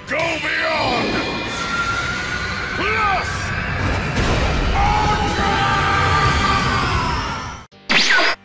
Go beyond! Plus!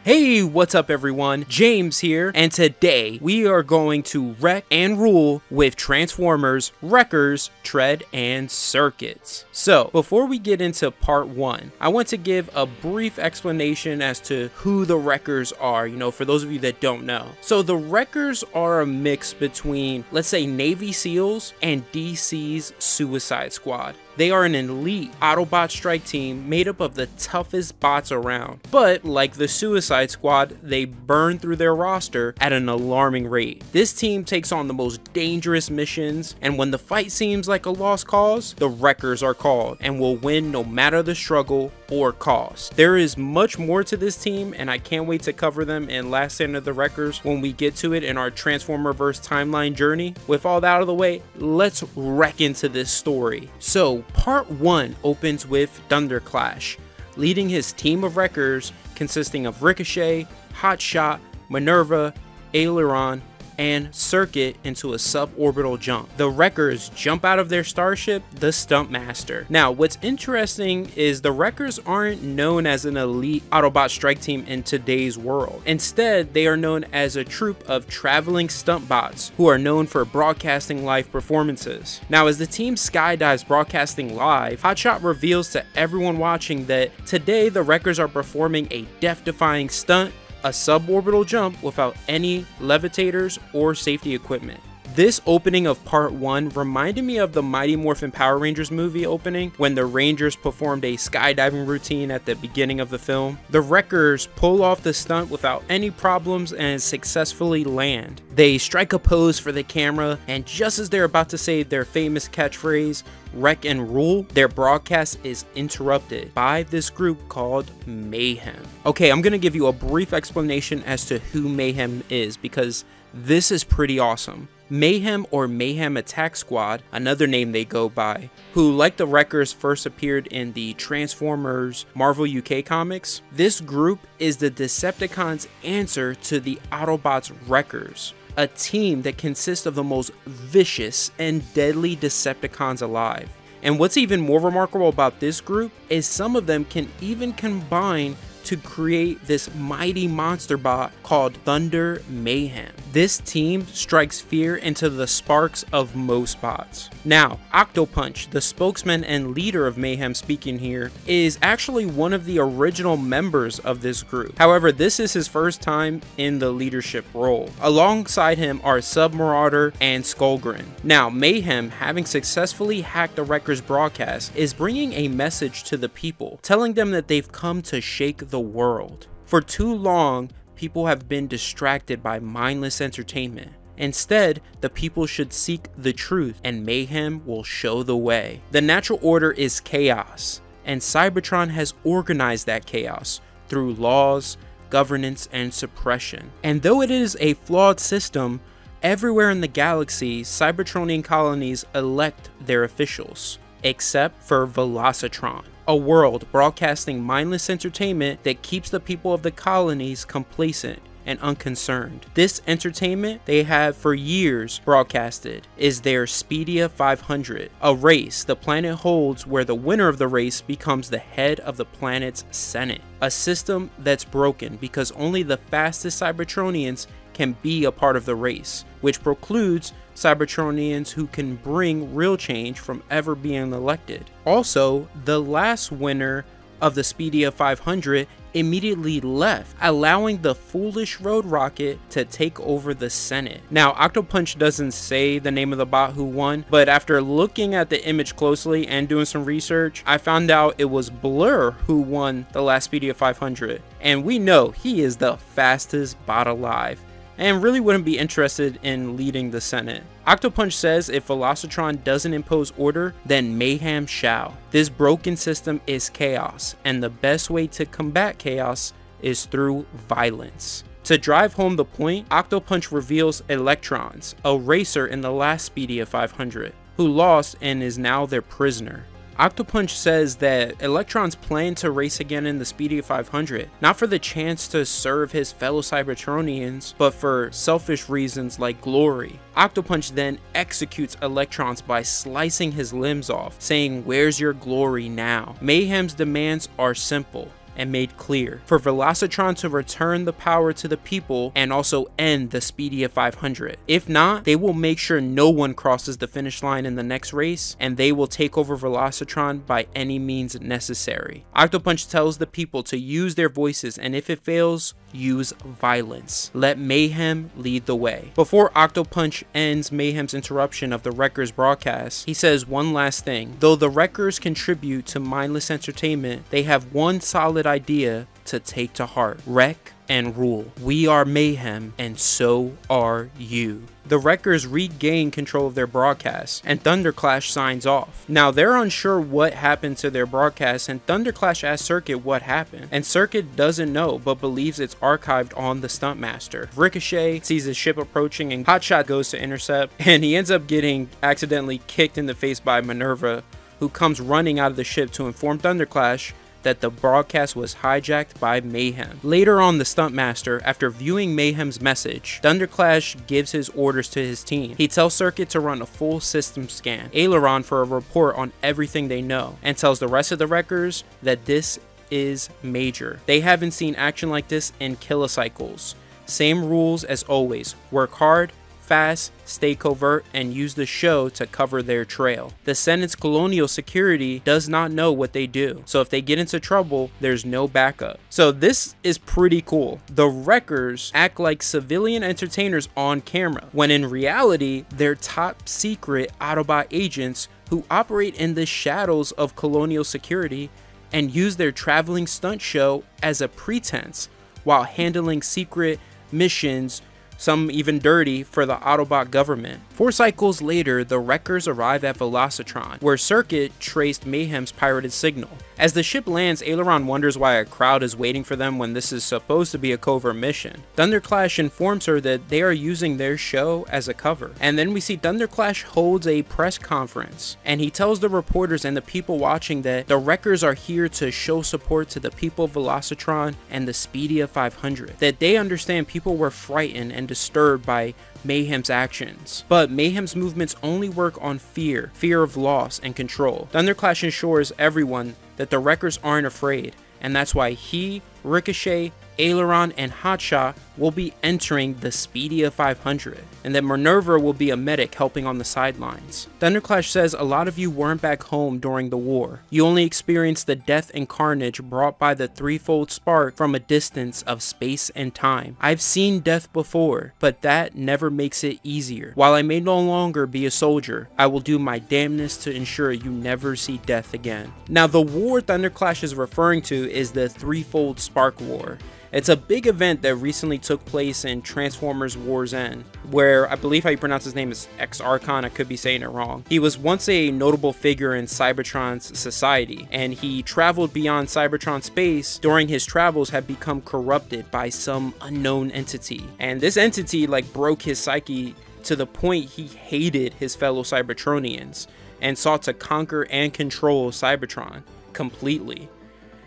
Hey, what's up everyone? James here, and today we are going to wreck and rule with Transformers, Wreckers, Tread, and Circuits. So, before we get into part 1, I want to give a brief explanation as to who the Wreckers are, for those of you that don't know. So, the Wreckers are a mix between, let's say, Navy SEALs and DC's Suicide Squad. They are an elite Autobot strike team made up of the toughest bots around. But like the Suicide Squad, they burn through their roster at an alarming rate. This team takes on the most dangerous missions, and when the fight seems like a lost cause, the Wreckers are called and will win no matter the struggle or cost. There is much more to this team, and I can't wait to cover them in Last Stand of the Wreckers when we get to it in our Transformerverse timeline journey. With all that out of the way, let's wreck into this story. So, part 1 opens with Thunderclash, leading his team of Wreckers consisting of Ricochet, Hotshot, Minerva, Aileron, and Circuit into a suborbital jump. The Wreckers jump out of their starship, the Stuntmaster. Now, what's interesting is the Wreckers aren't known as an elite Autobot strike team in today's world. Instead, they are known as a troupe of traveling stunt bots who are known for broadcasting live performances. Now, as the team skydives broadcasting live, Hotshot reveals to everyone watching that today the Wreckers are performing a death-defying stunt, a suborbital jump without any levitators or safety equipment. This opening of part 1 reminded me of the Mighty Morphin Power Rangers movie opening when the Rangers performed a skydiving routine at the beginning of the film. The Wreckers pull off the stunt without any problems and successfully land. They strike a pose for the camera, and just as they're about to say their famous catchphrase, "Wreck and rule," their broadcast is interrupted by this group called Mayhem. Okay, I'm gonna give you a brief explanation as to who Mayhem is because this is pretty awesome. Mayhem, or Mayhem Attack Squad, another name they go by, who like the Wreckers first appeared in the Transformers Marvel UK comics. This group is the Decepticons' answer to the Autobots' Wreckers, a team that consists of the most vicious and deadly Decepticons alive. And what's even more remarkable about this group is some of them can even combine to create this mighty monster bot called Thunder Mayhem. This team strikes fear into the sparks of most bots. Now, Octopunch, the spokesman and leader of Mayhem speaking here, is actually one of the original members of this group. However, this is his first time in the leadership role. Alongside him are Submarauder and Skullgrin. Now, Mayhem, having successfully hacked the Wreckers broadcast, is bringing a message to the people, telling them that they've come to shake the world. For too long, people have been distracted by mindless entertainment. Instead, the people should seek the truth, and Mayhem will show the way. The natural order is chaos, and Cybertron has organized that chaos through laws, governance, and suppression. And though it is a flawed system, everywhere in the galaxy, Cybertronian colonies elect their officials, except for Velocitron, a world broadcasting mindless entertainment that keeps the people of the colonies complacent and unconcerned. This entertainment they have for years broadcasted is their Speedia 500, a race the planet holds where the winner of the race becomes the head of the planet's Senate, a system that's broken because only the fastest Cybertronians can be a part of the race, which precludes Cybertronians who can bring real change from ever being elected. Also, the last winner of the Speedia 500 immediately left, allowing the foolish Road Rocket to take over the Senate. Now, Octopunch doesn't say the name of the bot who won, but after looking at the image closely and doing some research, I found out it was Blur who won the last Speedia 500, and we know he is the fastest bot alive, and really wouldn't be interested in leading the Senate. Octopunch says if Velocitron doesn't impose order, then Mayhem shall. This broken system is chaos, and the best way to combat chaos is through violence. To drive home the point, Octopunch reveals Electrons, a racer in the last Speedia 500, who lost and is now their prisoner. Octopunch says that Electron's plan to race again in the Speedia 500, not for the chance to serve his fellow Cybertronians, but for selfish reasons like glory. Octopunch then executes Electrons by slicing his limbs off, saying, "Where's your glory now?" Mayhem's demands are simple and made clear: for Velocitron to return the power to the people and also end the Speedia 500. If not, they will make sure no one crosses the finish line in the next race, and they will take over Velocitron by any means necessary. Octopunch tells the people to use their voices, and if it fails, use violence. Let Mayhem lead the way. Before Octopunch ends Mayhem's interruption of the Wreckers broadcast, he says one last thing: though the Wreckers contribute to mindless entertainment, they have one solid idea to take to heart: wreck and rule. We are Mayhem, and so are you. The Wreckers regain control of their broadcast, and Thunderclash signs off. Now, they're unsure what happened to their broadcast, and Thunderclash asks Circuit what happened, and Circuit doesn't know, but believes it's archived on the Stuntmaster. Ricochet sees his ship approaching, and Hotshot goes to intercept, and he ends up getting accidentally kicked in the face by Minerva, who comes running out of the ship to inform Thunderclash that the broadcast was hijacked by Mayhem. Later on, the Stuntmaster, after viewing Mayhem's message, Thunderclash gives his orders to his team. He tells Circuit to run a full system scan, Aileron for a report on everything they know, and tells the rest of the Wreckers that this is major. They haven't seen action like this in kilocycles. Same rules as always: work hard, fast, stay covert, and use the show to cover their trail. The Senate's colonial security does not know what they do, so if they get into trouble, there's no backup. So this is pretty cool. The Wreckers act like civilian entertainers on camera, when in reality, they're top secret Autobot agents who operate in the shadows of colonial security and use their traveling stunt show as a pretense while handling secret missions, some even dirty, for the Autobot government. 4 cycles later, the Wreckers arrive at Velocitron, where Circuit traced Mayhem's pirated signal. As the ship lands, Aileron wonders why a crowd is waiting for them when this is supposed to be a covert mission. Thunderclash informs her that they are using their show as a cover. And then we see Thunderclash holds a press conference, and he tells the reporters and the people watching that the Wreckers are here to show support to the people of Velocitron and the Speedia 500. That they understand people were frightened and disturbed by Mayhem's actions, but Mayhem's movements only work on fear of loss and control. Thunderclash assures everyone that the Wreckers aren't afraid, and that's why he, Ricochet, Aileron, and Hotshot will be entering the Speedia 500, and that Minerva will be a medic helping on the sidelines. Thunderclash says a lot of you weren't back home during the war. You only experienced the death and carnage brought by the threefold spark from a distance of space and time. I've seen death before, but that never makes it easier. While I may no longer be a soldier, I will do my damnedest to ensure you never see death again. Now, the war Thunderclash is referring to is the threefold spark war. It's a big event that recently took place in Transformers War's End, where I believe how you pronounce his name is X-Archon, I could be saying it wrong. He was once a notable figure in Cybertron's society, and he traveled beyond Cybertron space. During his travels had become corrupted by some unknown entity, and this entity broke his psyche to the point he hated his fellow Cybertronians and sought to conquer and control Cybertron completely.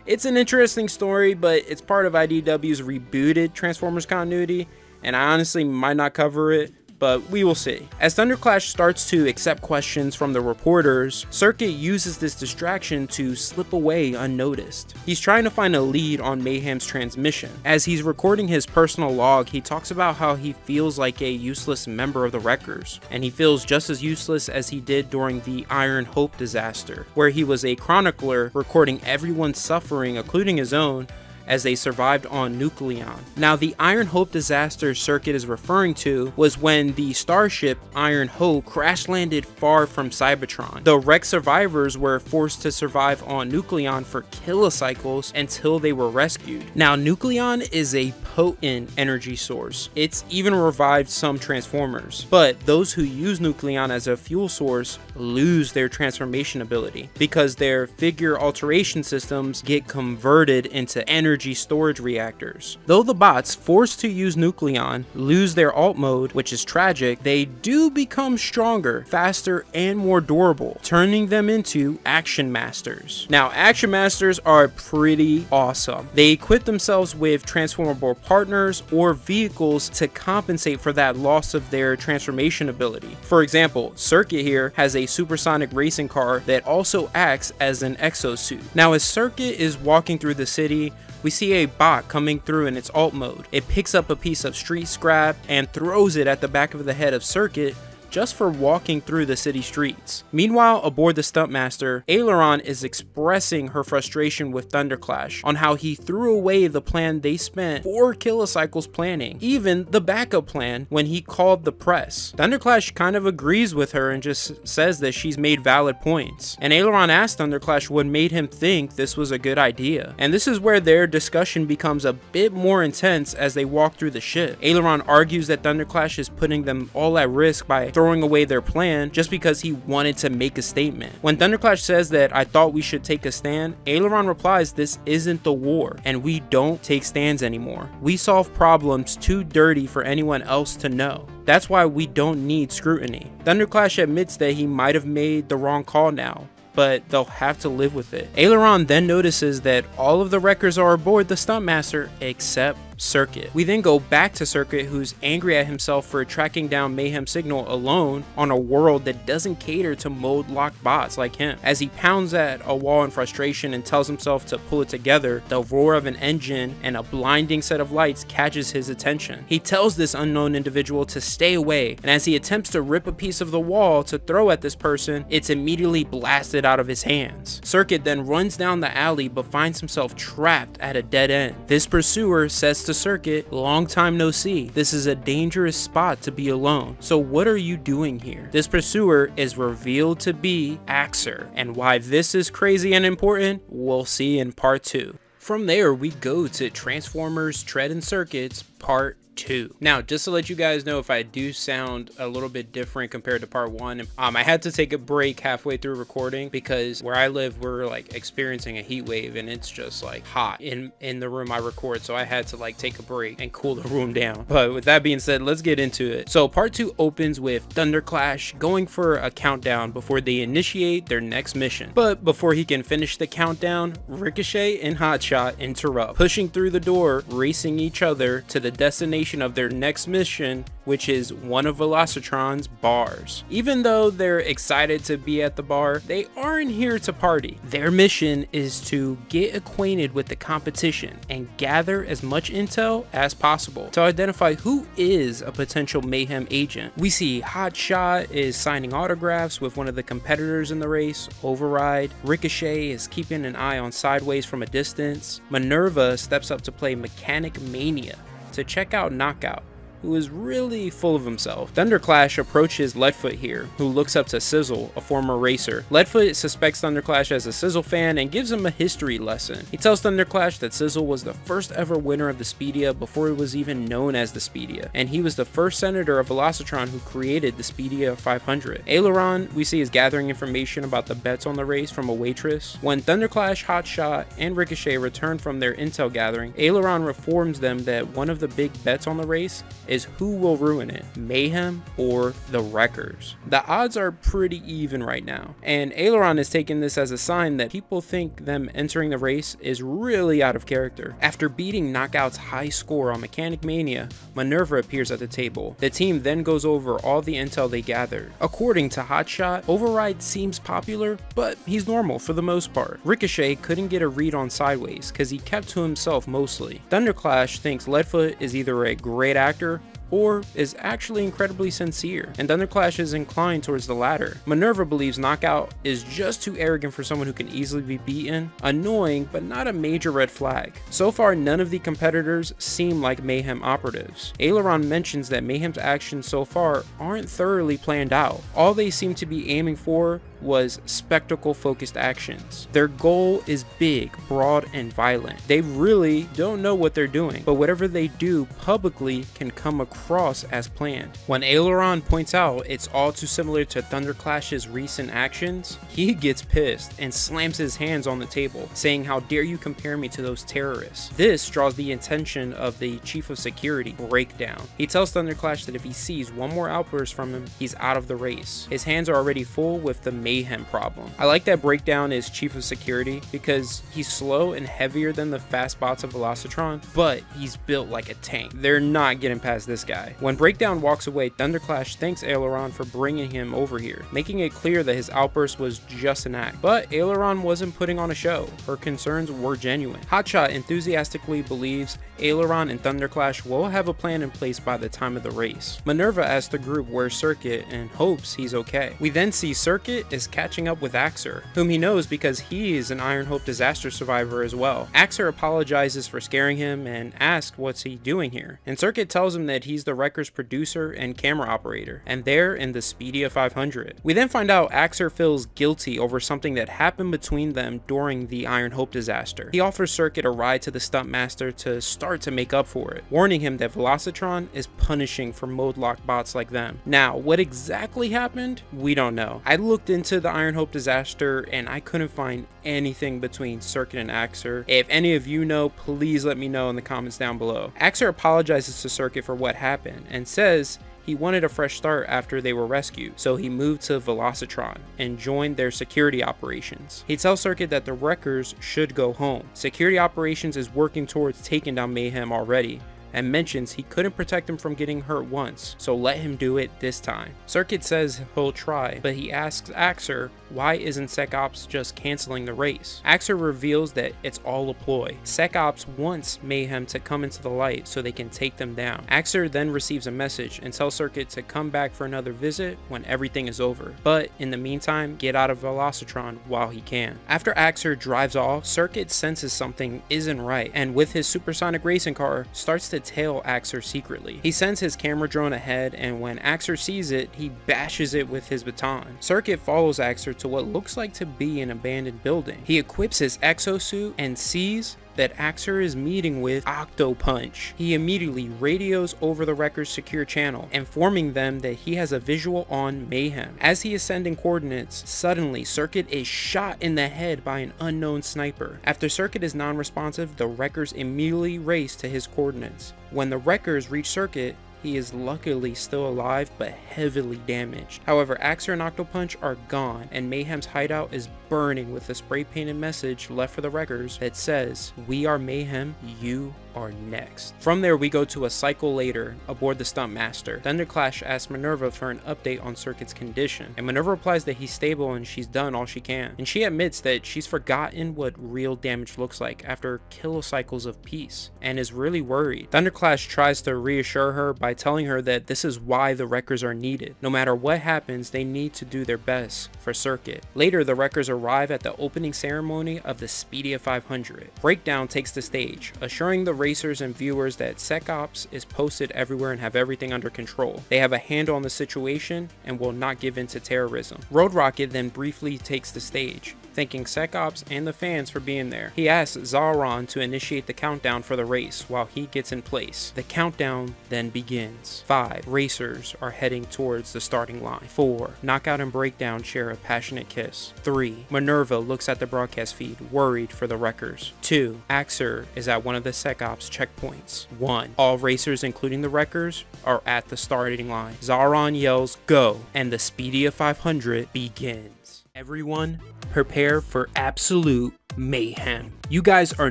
It's an interesting story, but it's part of IDW's rebooted Transformers continuity, and I honestly might not cover it, but we will see. As Thunderclash starts to accept questions from the reporters, Circuit uses this distraction to slip away unnoticed. He's trying to find a lead on Mayhem's transmission. As he's recording his personal log, he talks about how he feels like a useless member of the Wreckers, and he feels just as useless as he did during the Iron Hope disaster, where he was a chronicler recording everyone's suffering, including his own, as they survived on Nucleon. Now, the Iron Hope disaster Circuit is referring to was when the starship Iron Hope crash landed far from Cybertron. The wreck survivors were forced to survive on Nucleon for kilocycles until they were rescued. Now, Nucleon is a potent energy source. It's even revived some Transformers, but those who use Nucleon as a fuel source lose their transformation ability because their figure alteration systems get converted into energy energy storage reactors. Though the bots, forced to use Nucleon, lose their alt mode, which is tragic, they do become stronger, faster, and more durable, turning them into Action Masters. Now, Action Masters are pretty awesome. They equip themselves with transformable partners or vehicles to compensate for that loss of their transformation ability. For example, Circuit here has a supersonic racing car that also acts as an exosuit. Now, as Circuit is walking through the city, we see a bot coming through in its alt mode. It picks up a piece of street scrap and throws it at the back of the head of Circuit, just for walking through the city streets. Meanwhile, aboard the Stuntmaster, Aileron is expressing her frustration with Thunderclash on how he threw away the plan they spent 4 kilocycles planning, even the backup plan, when he called the press. Thunderclash kind of agrees with her and just says that she's made valid points. And Aileron asks Thunderclash what made him think this was a good idea. And this is where their discussion becomes a bit more intense as they walk through the ship. Aileron argues that Thunderclash is putting them all at risk by throwing away their plan just because he wanted to make a statement. When Thunderclash says that I thought we should take a stand, Aileron replies this isn't the war and we don't take stands anymore. We solve problems too dirty for anyone else to know. That's why we don't need scrutiny. Thunderclash admits that he might have made the wrong call now, but they'll have to live with it. Aileron then notices that all of the wreckers are aboard the Stuntmaster except Circuit. We then go back to Circuit, who's angry at himself for tracking down Mayhem Signal alone on a world that doesn't cater to mode locked bots like him. As he pounds at a wall in frustration and tells himself to pull it together, the roar of an engine and a blinding set of lights catches his attention. He tells this unknown individual to stay away, and as he attempts to rip a piece of the wall to throw at this person, it's immediately blasted out of his hands. Circuit then runs down the alley but finds himself trapped at a dead end. This pursuer says to Circuit, "Long time no see. This is a dangerous spot to be alone. So what are you doing here?" This pursuer is revealed to be Axer, and why this is crazy and important, we'll see in part 2. From there, we go to Transformers Tread&Circuits Part 2. Now, just to let you guys know, if I do sound a little bit different compared to part 1, I had to take a break halfway through recording because where I live, we're like experiencing a heat wave and it's just like hot in the room I record, so I had to like take a break and cool the room down. But with that being said, let's get into it. So part 2 opens with Thunderclash going for a countdown before they initiate their next mission. But before he can finish the countdown, Ricochet and Hotshot interrupt, pushing through the door, racing each other to the destination of their next mission, which is one of Velocitron's bars. Even though they're excited to be at the bar, they aren't here to party. Their mission is to get acquainted with the competition and gather as much intel as possible to identify who is a potential Mayhem agent. We see Hotshot is signing autographs with one of the competitors in the race, Override. Ricochet is keeping an eye on Sideways from a distance. Minerva steps up to play Mechanic Mania to check out Knockout, who is really full of himself. Thunderclash approaches Leadfoot here, who looks up to Sizzle, a former racer. Leadfoot suspects Thunderclash as a Sizzle fan and gives him a history lesson. He tells Thunderclash that Sizzle was the first ever winner of the Speedia before it was even known as the Speedia, and he was the first senator of Velocitron who created the Speedia 500. Aileron, we see, is gathering information about the bets on the race from a waitress. When Thunderclash, Hotshot, and Ricochet return from their intel gathering, Aileron informs them that one of the big bets on the race is who will ruin it, Mayhem or the Wreckers. The odds are pretty even right now, and Aileron is taking this as a sign that people think them entering the race is really out of character. After beating Knockout's high score on Mechanic Mania, Minerva appears at the table. The team then goes over all the intel they gathered. According to Hotshot, Override seems popular, but he's normal for the most part. Ricochet couldn't get a read on Sideways because he kept to himself mostly. Thunderclash thinks Leadfoot is either a great actor or is actually incredibly sincere, and Thunderclash is inclined towards the latter. Minerva believes Knockout is just too arrogant for someone who can easily be beaten, annoying but not a major red flag. So far, none of the competitors seem like Mayhem operatives. Aileron mentions that Mayhem's actions so far aren't thoroughly planned out. All they seem to be aiming for was spectacle-focused actions. Their goal is big, broad, and violent. They really don't know what they're doing, but whatever they do publicly can come across as planned. When Aileron points out it's all too similar to Thunderclash's recent actions, he gets pissed and slams his hands on the table, saying, "How dare you compare me to those terrorists?" This draws the attention of the Chief of Security, Breakdown. He tells Thunderclash that if he sees one more outburst from him, he's out of the race. His hands are already full with the Mayhem problem. I like that Breakdown is Chief of Security because he's slow and heavier than the fast bots of Velocitron, but he's built like a tank. They're not getting past this guy. When Breakdown walks away, Thunderclash thanks Aileron for bringing him over here, making it clear that his outburst was just an act. But Aileron wasn't putting on a show. Her concerns were genuine. Hotshot enthusiastically believes Aileron and Thunderclash will have a plan in place by the time of the race. Minerva asks the group where's Circuit and hopes he's okay. We then see Circuit is catching up with Axer, whom he knows because he is an Iron Hope disaster survivor as well. Axer apologizes for scaring him and asks what's he doing here, and Circuit tells him that he's the Wrecker's producer and camera operator, and they're in the Speedia 500. We then find out Axer feels guilty over something that happened between them during the Iron Hope disaster. He offers Circuit a ride to the stunt master to start to make up for it, warning him that Velocitron is punishing for mode lock bots like them. Now, what exactly happened? We don't know. I looked into the Iron Hope disaster and I couldn't find anything between Circuit and Axer. If any of you know, please let me know in the comments down below. Axer apologizes to Circuit for what happened and says he wanted a fresh start after they were rescued, so he moved to Velocitron and joined their security operations. He tells Circuit that the Wreckers should go home. Security operations is working towards taking down Mayhem already, and mentions he couldn't protect him from getting hurt once, so let him do it this time. Circuit says he'll try, but he asks Axer why isn't SecOps just canceling the race. Axer reveals that it's all a ploy. SecOps wants Mayhem to come into the light so they can take them down. Axer then receives a message and tells Circuit to come back for another visit when everything is over, but in the meantime get out of Velocitron while he can. After Axer drives off, Circuit senses something isn't right, and with his supersonic racing car starts to tail Axer secretly. He sends his camera drone ahead, and when Axer sees it, he bashes it with his baton. Circuit follows Axer to what looks like to be an abandoned building. He equips his exosuit and sees that Axer is meeting with Octopunch. He immediately radios over the Wrecker's secure channel, informing them that he has a visual on Mayhem. As he is sending coordinates, suddenly Circuit is shot in the head by an unknown sniper. After Circuit is non-responsive, the Wreckers immediately race to his coordinates. When the Wreckers reach Circuit, he is luckily still alive but heavily damaged. However, Axer and Octopunch are gone, and Mayhem's hideout is burning with a spray painted message left for the Wreckers that says, "We are Mayhem, you are next." From there, we go to a cycle later aboard the Stunt Master. Thunderclash asks Minerva for an update on Circuit's condition, and Minerva replies that he's stable and she's done all she can. And she admits that she's forgotten what real damage looks like after kilocycles of peace, and is really worried. Thunderclash tries to reassure her by telling her that this is why the Wreckers are needed. No matter what happens, they need to do their best for Circuit. Later, the Wreckers arrive at the opening ceremony of the Speedia 500. Breakdown takes the stage, assuring the racers and viewers that SecOps is posted everywhere and have everything under control. They have a handle on the situation and will not give in to terrorism. Road Rocket then briefly takes the stage, thanking SecOps and the fans for being there. He asks Zalron to initiate the countdown for the race while he gets in place. The countdown then begins. 5 racers are heading towards the starting line. 4 Knockout and Breakdown share a passionate kiss. 3 Minerva looks at the broadcast feed, worried for the Wreckers. 2 Axer is at one of the SecOps checkpoints. 1 All racers, including the Wreckers, are at the starting line. Zalron yells go, and the Speedia 500 begins. Everyone, prepare for absolute mayhem. You guys are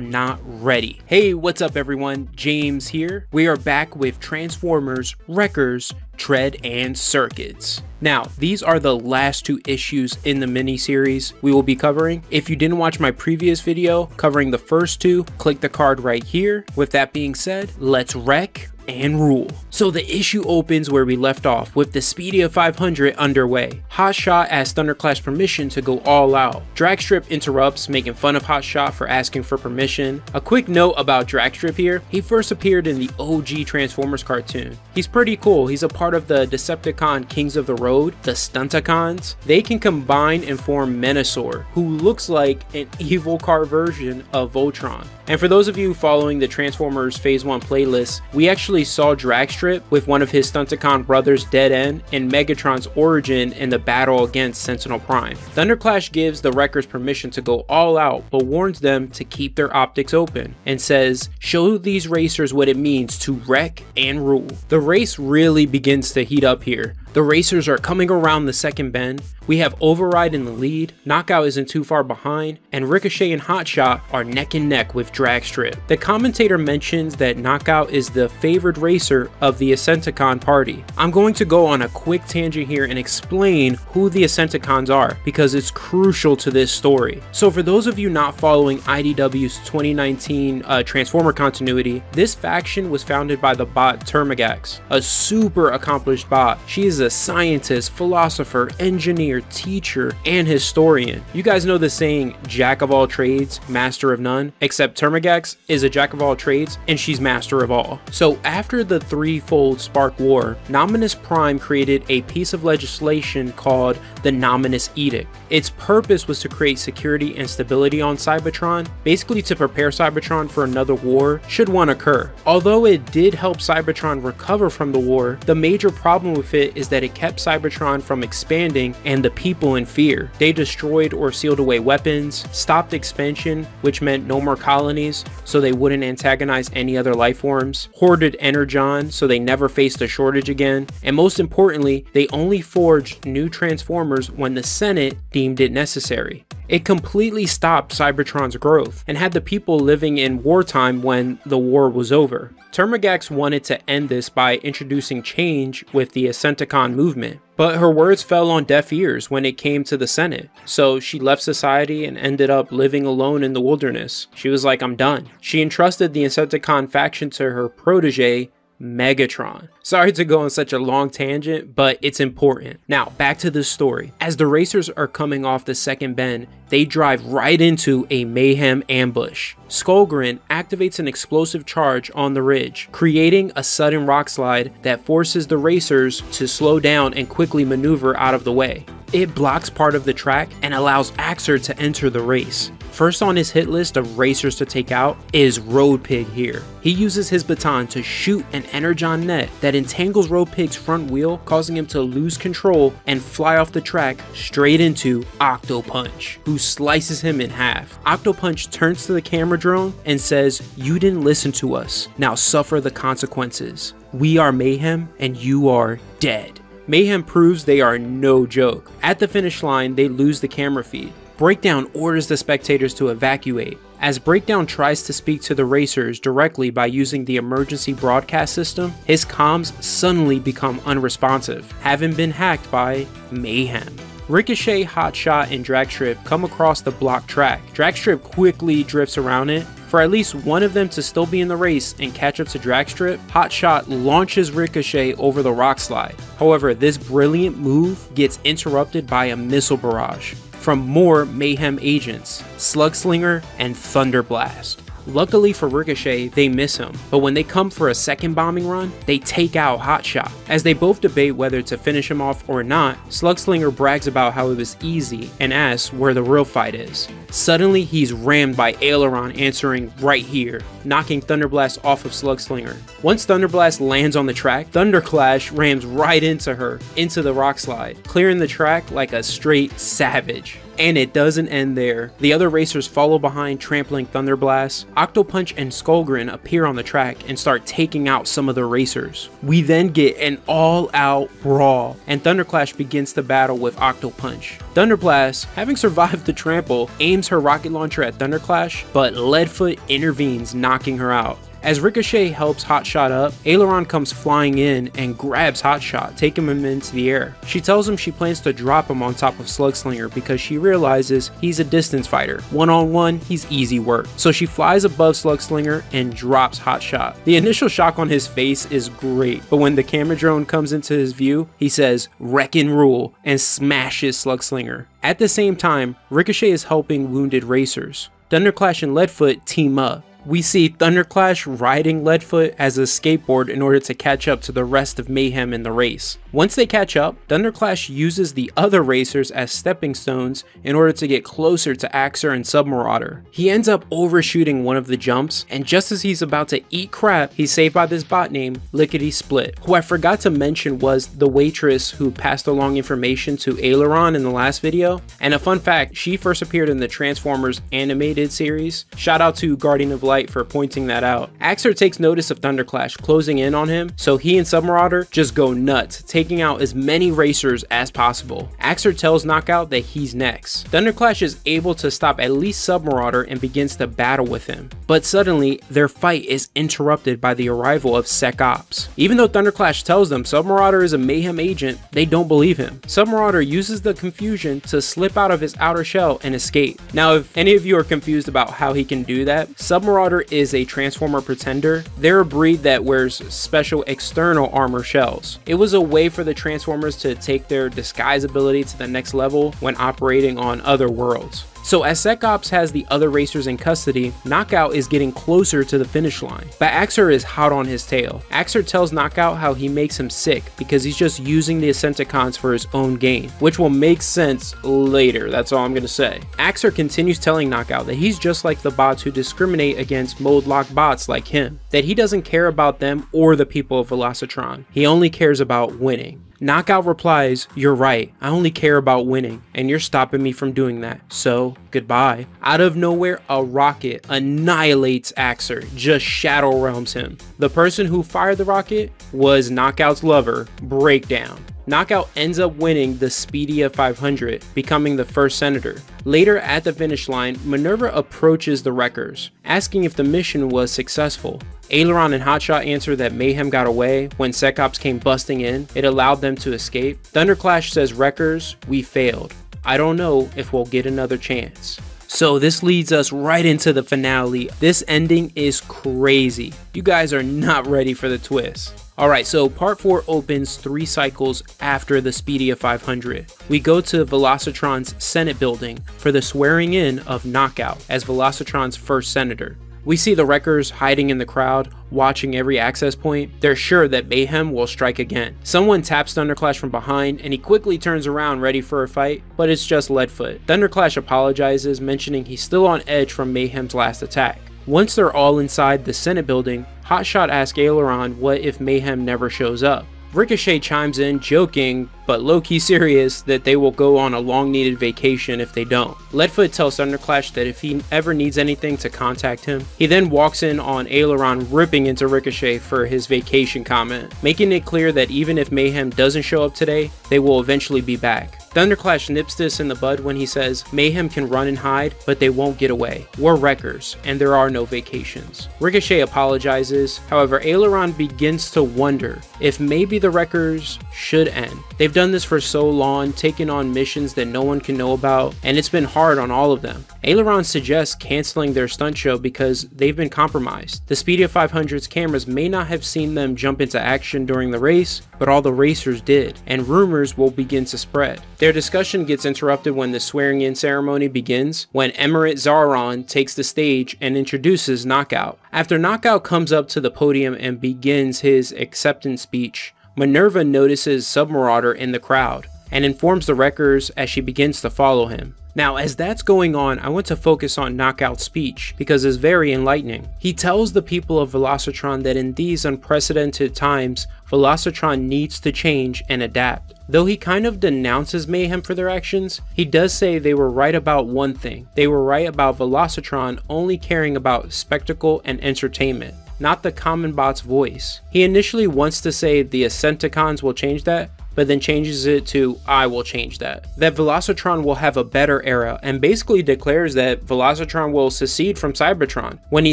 not ready. Hey, what's up everyone? James here. We are back with Transformers, Wreckers, Tread, and Circuits. Now, these are the last 2 issues in the mini-series we will be covering. If you didn't watch my previous video covering the first 2, click the card right here. With that being said, let's wreck and rule. So the issue opens where we left off, with the Speedia 500 underway. Hotshot asks Thunderclash permission to go all out. Dragstrip interrupts, making fun fun of Hotshot for asking for permission. A quick note about Dragstrip here, he first appeared in the OG Transformers cartoon. He's pretty cool. He's a part of the Decepticon Kings of the Road, the Stunticons. They can combine and form Menasor, who looks like an evil car version of Voltron. And for those of you following the Transformers Phase 1 playlist, we actually saw Dragstrip with one of his Stunticon brothers Dead End in Megatron's origin in the battle against Sentinel Prime. Thunderclash gives the Wreckers permission to go all out, but warns them to keep their optics open, and says, show these racers what it means to wreck and rule. The race really begins to heat up here. The racers are coming around the second bend. We have Override in the lead, Knockout isn't too far behind, and Ricochet and Hotshot are neck and neck with Dragstrip. The commentator mentions that Knockout is the favored racer of the Decepticon party. I'm going to go on a quick tangent here and explain who the Decepticons are, because it's crucial to this story. So for those of you not following IDW's 2019 Transformer continuity, this faction was founded by the bot Termagax, a super accomplished bot. She is a scientist, philosopher, engineer, teacher, and historian. You guys know the saying, jack of all trades, master of none, except Termagax is a jack of all trades and she's master of all. So after the threefold Spark War, Nominus Prime created a piece of legislation called the Nominus Edict. Its purpose was to create security and stability on Cybertron, basically to prepare Cybertron for another war should one occur. Although it did help Cybertron recover from the war, the major problem with it is that it kept Cybertron from expanding and the people in fear. They destroyed or sealed away weapons, stopped expansion, which meant no more colonies, so they wouldn't antagonize any other life forms, hoarded Energon, so they never faced a shortage again, and most importantly, they only forged new Transformers when the Senate deemed it necessary. It completely stopped Cybertron's growth and had the people living in wartime when the war was over. Termagax wanted to end this by introducing change with the Decepticon movement, but her words fell on deaf ears when it came to the Senate, so she left society and ended up living alone in the wilderness. She was like, I'm done. She entrusted the Decepticon faction to her protege, Megatron. Sorry to go on such a long tangent, but it's important. Now, back to the story. As the racers are coming off the second bend, they drive right into a Mayhem ambush. Skullgrin activates an explosive charge on the ridge, creating a sudden rock slide that forces the racers to slow down and quickly maneuver out of the way. It blocks part of the track and allows Axer to enter the race. First on his hit list of racers to take out is Road Pig here. He uses his baton to shoot an Energon net that entangles Road Pig's front wheel, causing him to lose control and fly off the track straight into Octopunch, who slices him in half. Octopunch turns to the camera drone and says, "You didn't listen to us. Now suffer the consequences. We are Mayhem and you are dead." Mayhem proves they are no joke. At the finish line, they lose the camera feed. Breakdown orders the spectators to evacuate. As Breakdown tries to speak to the racers directly by using the emergency broadcast system, his comms suddenly become unresponsive, having been hacked by Mayhem. Ricochet, Hotshot, and Dragstrip come across the blocked track. Dragstrip quickly drifts around it. For at least one of them to still be in the race and catch up to Dragstrip, Hotshot launches Ricochet over the rock slide. However, this brilliant move gets interrupted by a missile barrage from more Mayhem agents, Slugslinger and Thunderblast. Luckily for Ricochet, they miss him, but when they come for a second bombing run, they take out Hotshot. As they both debate whether to finish him off or not, Slugslinger brags about how it was easy and asks where the real fight is. Suddenly, he's rammed by Aileron answering right here, knocking Thunderblast off of Slugslinger. Once Thunderblast lands on the track, Thunderclash rams right into her, into the rock slide, clearing the track like a straight savage. And it doesn't end there. The other racers follow behind, trampling Thunderblast. Octopunch and Skullgrin appear on the track and start taking out some of the racers. We then get an all-out brawl, and Thunderclash begins to battle with Octopunch. Thunderblast, having survived the trample, aims her rocket launcher at Thunderclash, but Leadfoot intervenes, knocking her out. As Ricochet helps Hotshot up, Aileron comes flying in and grabs Hotshot, taking him into the air. She tells him she plans to drop him on top of Slugslinger because she realizes he's a distance fighter. One-on-one, he's easy work. So she flies above Slugslinger and drops Hotshot. The initial shock on his face is great, but when the camera drone comes into his view, he says, "Wreck and rule," and smashes Slugslinger. At the same time, Ricochet is helping wounded racers. Thunderclash and Leadfoot team up. We see Thunderclash riding Leadfoot as a skateboard in order to catch up to the rest of Mayhem in the race. Once they catch up, Thunderclash uses the other racers as stepping stones in order to get closer to Axer and Submarauder. He ends up overshooting one of the jumps, and just as he's about to eat crap, he's saved by this bot named Lickety Split, who I forgot to mention was the waitress who passed along information to Aileron in the last video. And a fun fact, she first appeared in the Transformers animated series. Shout out to Guardian of Light for pointing that out. Axer takes notice of Thunderclash closing in on him, so he and Submarauder just go nuts, taking out as many racers as possible. Axer tells Knockout that he's next. Thunderclash is able to stop at least Submarauder and begins to battle with him, but suddenly their fight is interrupted by the arrival of Sec Ops. Even though Thunderclash tells them Submarauder is a Mayhem agent, they don't believe him. Submarauder uses the confusion to slip out of his outer shell and escape. Now, if any of you are confused about how he can do that, Submarauder is a Transformer pretender. They're a breed that wears special external armor shells. It was a way for the Transformers to take their disguise ability to the next level when operating on other worlds. So as Sec Ops has the other racers in custody, Knockout is getting closer to the finish line, but Axer is hot on his tail. Axer tells Knockout how he makes him sick because he's just using the Decepticons for his own gain, which will make sense later, that's all I'm gonna say. Axer continues telling Knockout that he's just like the bots who discriminate against mode-locked bots like him, that he doesn't care about them or the people of Velocitron, he only cares about winning. Knockout replies, "You're right, I only care about winning, and you're stopping me from doing that, so goodbye." Out of nowhere, a rocket annihilates Axer, just shadow realms him. The person who fired the rocket was Knockout's lover, Breakdown. Knockout ends up winning the Speedia 500, becoming the first senator. Later at the finish line, Minerva approaches the Wreckers, asking if the mission was successful. Aileron and Hotshot answer that Mayhem got away when Sec Ops came busting in. It allowed them to escape. Thunderclash says, "Wreckers, we failed. I don't know if we'll get another chance." So this leads us right into the finale. This ending is crazy. You guys are not ready for the twist. Alright, so part 4 opens 3 cycles after the Speedia 500. We go to Velocitron's Senate building for the swearing in of Knockout as Velocitron's first senator. We see the Wreckers hiding in the crowd, watching every access point. They're sure that Mayhem will strike again. Someone taps Thunderclash from behind and he quickly turns around ready for a fight, but it's just Leadfoot. Thunderclash apologizes, mentioning he's still on edge from Mayhem's last attack. Once they're all inside the Senate building, Hotshot asks Aileron what if Mayhem never shows up. Ricochet chimes in, joking, but low-key serious, that they will go on a long-needed vacation if they don't. Leadfoot tells Thunderclash that if he ever needs anything to contact him. He then walks in on Aileron ripping into Ricochet for his vacation comment, making it clear that even if Mayhem doesn't show up today, they will eventually be back. Thunderclash nips this in the bud when he says, Mayhem can run and hide, but they won't get away. We're Wreckers, and there are no vacations. Ricochet apologizes, however Aileron begins to wonder if maybe the Wreckers should end. They've done this for so long, taking on missions that no one can know about, and it's been hard on all of them. Aileron suggests canceling their stunt show because they've been compromised. The Speedia 500's cameras may not have seen them jump into action during the race, but all the racers did, and rumors will begin to spread. Their discussion gets interrupted when the swearing-in ceremony begins, when Emirate Zaron takes the stage and introduces Knockout. After Knockout comes up to the podium and begins his acceptance speech, Minerva notices Submarauder in the crowd and informs the Wreckers as she begins to follow him. Now, as that's going on, I want to focus on Knockout's speech because it's very enlightening. He tells the people of Velocitron that in these unprecedented times, Velocitron needs to change and adapt. Though he kind of denounces Mayhem for their actions, he does say they were right about one thing. They were right about Velocitron only caring about spectacle and entertainment, not the common bot's voice. He initially wants to say the Decepticons will change that, but then changes it to I will change that. That Velocitron will have a better era, and basically declares that Velocitron will secede from Cybertron when he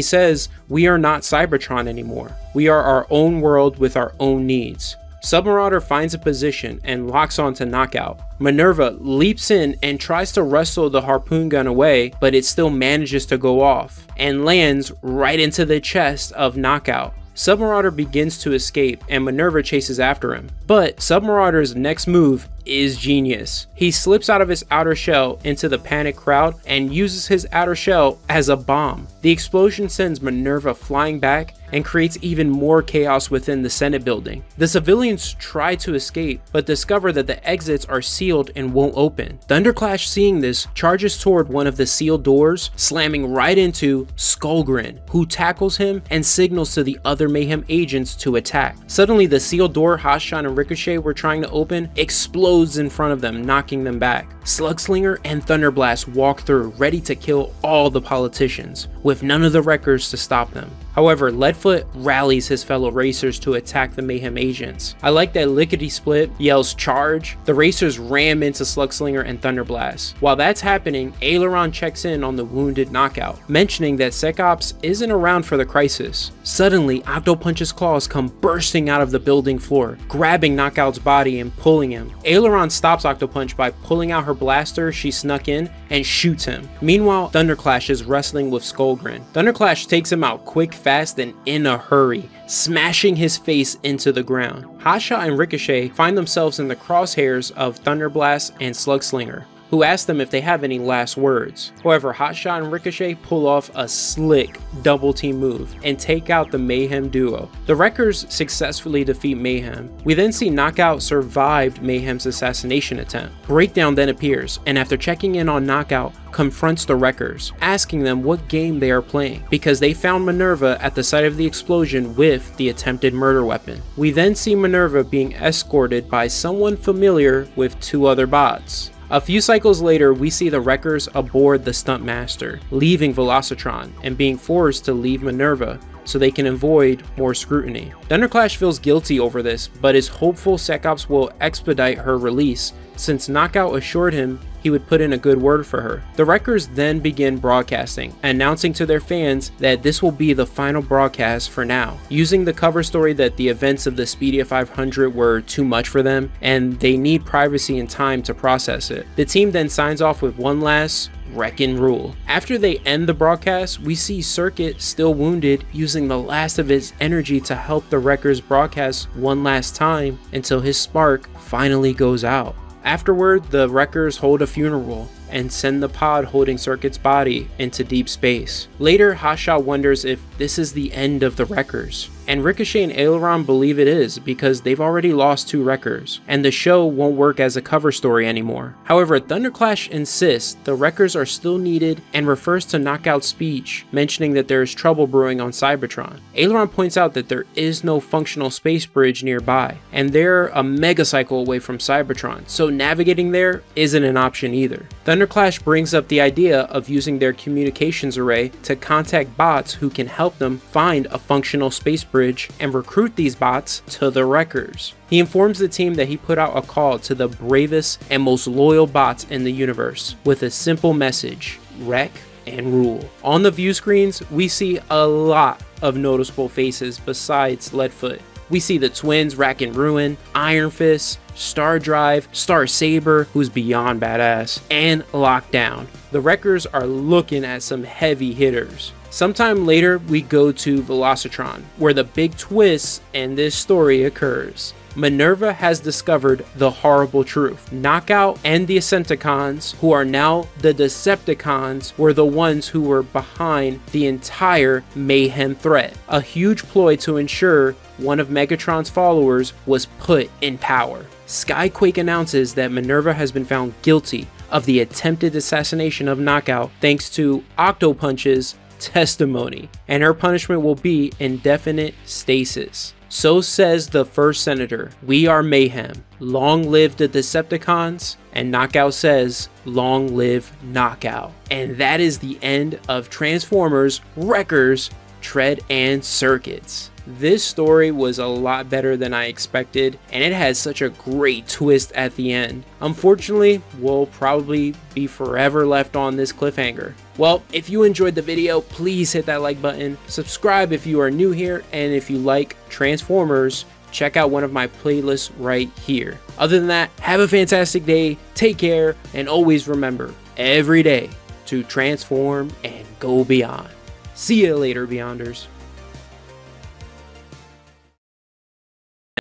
says we are not Cybertron anymore. We are our own world with our own needs. Submarauder finds a position and locks onto Knockout. Minerva leaps in and tries to wrestle the harpoon gun away, but it still manages to go off and lands right into the chest of Knockout. Submarauder begins to escape and Minerva chases after him, but Submarauder's next move is genius. He slips out of his outer shell into the panicked crowd and uses his outer shell as a bomb. The explosion sends Minerva flying back and creates even more chaos within the Senate building. The civilians try to escape, but discover that the exits are sealed and won't open. Thunderclash, seeing this, charges toward one of the sealed doors, slamming right into Skullgrin, who tackles him and signals to the other Mayhem agents to attack. Suddenly, the sealed door Hotshot and Ricochet were trying to open explodes in front of them, knocking them back. Slugslinger and Thunderblast walk through, ready to kill all the politicians, with none of the Wreckers to stop them. However, Leadfoot rallies his fellow racers to attack the Mayhem agents. I like that Lickety Split yells charge. The racers ram into Slugslinger and Thunderblast. While that's happening, Aileron checks in on the wounded Knockout, mentioning that SecOps isn't around for the crisis. Suddenly, Octopunch's claws come bursting out of the building floor, grabbing Knockout's body and pulling him. Aileron stops Octopunch by pulling out her blaster she snuck in and shoots him. Meanwhile, Thunderclash is wrestling with Skullgrin. Thunderclash takes him out quick, fast, and in a hurry, smashing his face into the ground. Hotshot and Ricochet find themselves in the crosshairs of Thunderblast and Slugslinger, who ask them if they have any last words. However, Hotshot and Ricochet pull off a slick double team move and take out the Mayhem duo. The Wreckers successfully defeat Mayhem. We then see Knockout survived Mayhem's assassination attempt. Breakdown then appears, and after checking in on Knockout, confronts the Wreckers, asking them what game they are playing, because they found Minerva at the site of the explosion with the attempted murder weapon. We then see Minerva being escorted by someone familiar with two other bots. A few cycles later, we see the Wreckers aboard the Stuntmaster, leaving Velocitron and being forced to leave Minerva so they can avoid more scrutiny. Thunderclash feels guilty over this, but is hopeful SecOps will expedite her release, since Knockout assured him he would put in a good word for her. The Wreckers then begin broadcasting, announcing to their fans that this will be the final broadcast for now, using the cover story that the events of the Speedia 500 were too much for them and they need privacy and time to process it. The team then signs off with one last wreck and rule. After they end the broadcast, we see Circuit, still wounded, using the last of his energy to help the Wreckers broadcast one last time until his spark finally goes out. Afterward, the Wreckers hold a funeral and send the pod holding Circuit's body into deep space. Later, Hotshot wonders if this is the end of the Wreckers, and Ricochet and Aileron believe it is because they've already lost two Wreckers, and the show won't work as a cover story anymore. However, Thunderclash insists the Wreckers are still needed and refers to Knockout's speech, mentioning that there is trouble brewing on Cybertron. Aileron points out that there is no functional space bridge nearby, and they're a megacycle away from Cybertron, so navigating there isn't an option either. Thunderclash brings up the idea of using their communications array to contact bots who can help them find a functional space bridge and recruit these bots to the Wreckers. He informs the team that he put out a call to the bravest and most loyal bots in the universe with a simple message: wreck and rule. On the view screens, we see a lot of noticeable faces besides Leadfoot. We see the twins Rack and Ruin, Iron Fist, Star Drive, Star Saber, who's beyond badass, and Lockdown. The Wreckers are looking at some heavy hitters. Sometime later, we go to Velocitron, where the big twist in this story occurs. Minerva has discovered the horrible truth. Knockout and the Decepticons, who are now the Decepticons, were the ones who were behind the entire Mayhem threat. A huge ploy to ensure one of Megatron's followers was put in power. Skyquake announces that Minerva has been found guilty of the attempted assassination of Knockout thanks to Octopunch's testimony, and her punishment will be indefinite stasis. So says the first senator, "We are Mayhem. Long live the Decepticons." And Knockout says, "Long live Knockout." And that is the end of Transformers, Wreckers, Tread and Circuits. This story was a lot better than I expected, and it has such a great twist at the end. Unfortunately, we'll probably be forever left on this cliffhanger. Well, if you enjoyed the video, please hit that like button, subscribe if you are new here, and if you like Transformers, check out one of my playlists right here. Other than that, have a fantastic day, take care, and always remember, every day, to transform and go beyond. See you later, Beyonders.